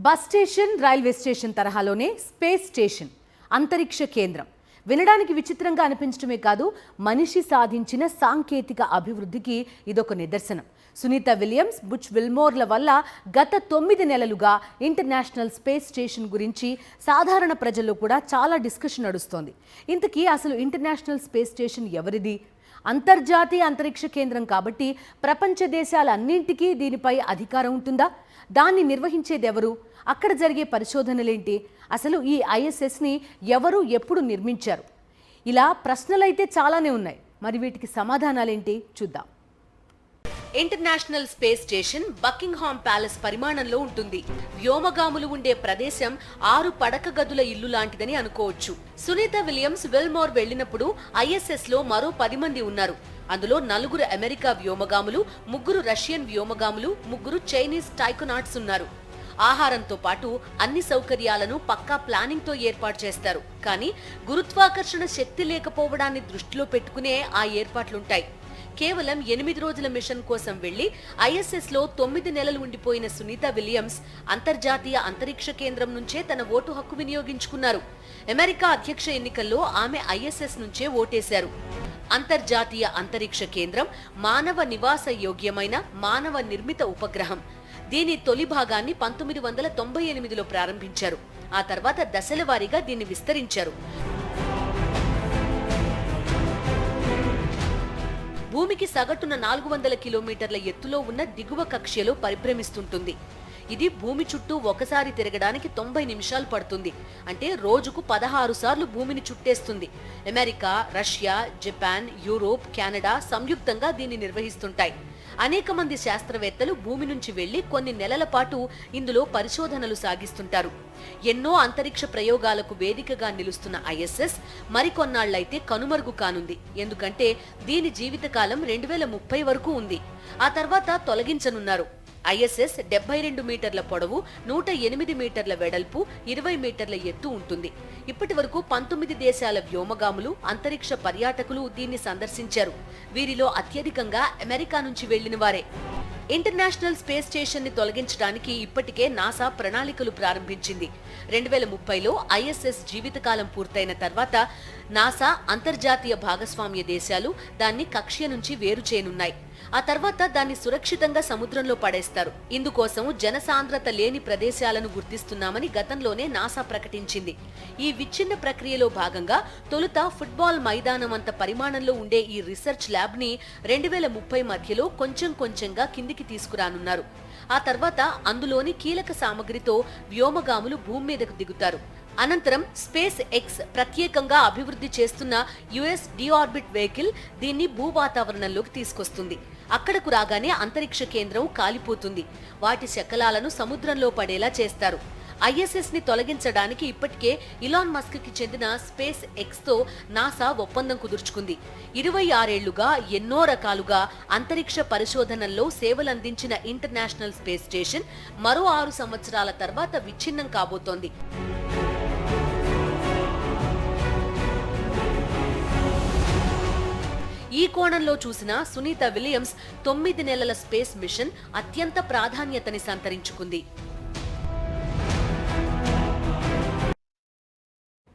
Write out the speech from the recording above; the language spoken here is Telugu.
బస్ స్టేషన్, రైల్వే స్టేషన్ తరహాలోనే స్పేస్ స్టేషన్, అంతరిక్ష కేంద్రం. వినడానికి విచిత్రంగా అనిపించడమే కాదు, మనిషి సాధించిన సాంకేతిక అభివృద్ధికి ఇదొక నిదర్శనం. సునీత విలియమ్స్, బుచ్ విల్మోర్ల వల్ల గత 9 నెలలుగా ఇంటర్నేషనల్ స్పేస్ స్టేషన్ గురించి సాధారణ ప్రజల్లో కూడా చాలా డిస్కషన్ నడుస్తోంది. ఇంతకీ అసలు ఇంటర్నేషనల్ స్పేస్ స్టేషన్ ఎవరిది? అంతర్జాతీయ అంతరిక్ష కేంద్రం కాబట్టి ప్రపంచ దేశాలన్నింటికీ దీనిపై అధికారం ఉంటుందా? దాన్ని నిర్వహించేది ఎవరు? అక్కడ జరిగే పరిశోధనలేంటి? అసలు ఈ ఐఎస్ఎస్ని ఎవరు ఎప్పుడు నిర్మించారు? ఇలా ప్రశ్నలైతే చాలానే ఉన్నాయి. మరి వీటికి సమాధానాలేంటి చూద్దాం. International space station Buckingham palace పరిమాణంలో ఉంటుంది. వ్యోమగాములు ఉండే ప్రదేశం 6 పడక గదుల ఇల్లు లాంటిదని అనుకోవచ్చు. సునీత విలియమ్స్ విల్మోర్ వెళ్లినప్పుడు ఐఎస్ఎస్ లో మరో 10 మంది ఉన్నారు. అందులో 4 అమెరికా వ్యోమగాములు, 3 రష్యన్ వ్యోమగాములు, 3 చైనీస్ టైకోనాట్స్ ఉన్నారు. ఆహారంతో పాటు అన్ని సౌకర్యాలను పక్కా ప్లానింగ్ తో ఏర్పాటు చేస్తారు. కానీ గురుత్వాకర్షణ శక్తి లేకపోవడాన్ని దృష్టిలో పెట్టుకునే ఆ ఏర్పాట్లుంటాయి. కేవలం 8 రోజుల మిషన్ కోసం వెళ్లి ఐఎస్ఎస్ లో 9 నెలలు ఉండిపోయిన సునీత విలియమ్స్ అంతర్జాతీయ అంతరిక్ష కేంద్రం నుంచే తన ఓటు హక్కు వినియోగించుకున్నారు. అమెరికా అధ్యక్ష ఎన్నికల్లో ఆమె ఐఎస్ఎస్ నుంచే ఓటేశారు. అంతర్జాతీయ అంతరిక్ష కేంద్రం మానవ నివాస యోగ్యమైన మానవ నిర్మిత ఉపగ్రహం. దీని తొలి భాగాన్ని 1998లో ప్రారంభించారు. ఆ తర్వాత దశల వారీగా దీన్ని విస్తరించారు. భూమికి సగటున 400 కిలోమీటర్ల ఎత్తులో ఉన్న దిగువ కక్ష్యలో పరిభ్రమిస్తుంటుంది. ఇది భూమి చుట్టూ ఒకసారి తిరగడానికి 90 నిమిషాలు పడుతుంది. అంటే రోజుకు 16 సార్లు భూమిని చుట్టేస్తుంది. America, Russia, Japan, Europe, Canada సంయుక్తంగా దీన్ని నిర్వహిస్తుంటాయి. అనేక మంది శాస్త్రవేత్తలు భూమి నుంచి వెళ్లి కొన్ని నెలల పాటు ఇందులో పరిశోధనలు సాగిస్తుంటారు. ఎన్నో అంతరిక్ష ప్రయోగాలకు వేదికగా నిలుస్తున్న ఐఎస్ఎస్ మరికొన్నాళ్లైతే కనుమరుగు కానుంది. ఎందుకంటే దీని జీవితకాలం 2030 వరకు ఉంది. ఆ తర్వాత తొలగించనున్నారు. ఐఎస్ఎస్ 72 మీటర్ల పొడవు, 108 మీటర్ల వెడల్పు, 20 మీటర్ల ఎత్తు ఉంటుంది. ఇప్పటి వరకు 19 దేశాల వ్యోమగాములు, అంతరిక్ష పర్యాటకులు దీన్ని సందర్శించారు. వీరిలో అత్యధికంగా అమెరికా నుంచి వెళ్లిన వారే. ఇంటర్నేషనల్ స్పేస్ స్టేషన్ ని తొలగించడానికి ఇప్పటికే నాసా ప్రణాళికలు ప్రారంభించింది. 2030లో ఐఎస్ఎస్ జీవితకాలం పూర్తయిన తర్వాత నాసా అంతర్జాతీయ భాగస్వామ్య దేశాలు దాన్ని కక్ష్య నుంచి వేరు చేయనున్నాయి. ఆ తర్వాత దాన్ని సురక్షితంగా సముద్రంలో పడేస్తారు. ఇందుకోసం జనసాంద్రత లేని ప్రదేశాలను గుర్తిస్తున్నామని గతంలోనే నాసా ప్రకటించింది. ఈ విచ్ఛిన్న ప్రక్రియలో భాగంగా తొలుత ఫుట్బాల్ మైదానం అంత పరిమాణంలో ఉండే ఈ రీసెర్చ్ ల్యాబ్ ని 2030 మధ్యలో కొంచెం కొంచెంగా కిందికి తీసుకురానున్నారు. ఆ తర్వాత అందులోని కీలక సామగ్రితో వ్యోమగాములు భూమి మీదకు దిగుతారు. అనంతరం స్పేస్ ఎక్స్ ప్రత్యేకంగా అభివృద్ధి చేస్తున్న యుఎస్ డిఆర్బిట్ వెహికల్ దీన్ని భూవాతావరణంలోకి తీసుకొస్తుంది. అక్కడకు రాగానే అంతరిక్ష కేంద్రం కాలిపోతుంది. వాటి శకలాలను సముద్రంలో పడేలా చేస్తారు. ఐఎస్ఎస్ ని తొలగించడానికి ఇప్పటికే ఇలాన్ మస్క్ కి చెందిన స్పేస్ ఎక్స్ తో నాసా ఒప్పందం కుదుర్చుకుంది. 26 ఏళ్లుగా ఎన్నో రకాలుగా అంతరిక్ష పరిశోధనల్లో సేవలందించిన ఇంటర్నేషనల్ స్పేస్ స్టేషన్ మరో 6 సంవత్సరాల తర్వాత విచ్ఛిన్నం కాబోతోంది. ఈ కోణంలో చూసిన సునీత విలియమ్స్ 9 నెలల స్పేస్ మిషన్ అత్యంత ప్రాధాన్యతని సంతరించుకుంది.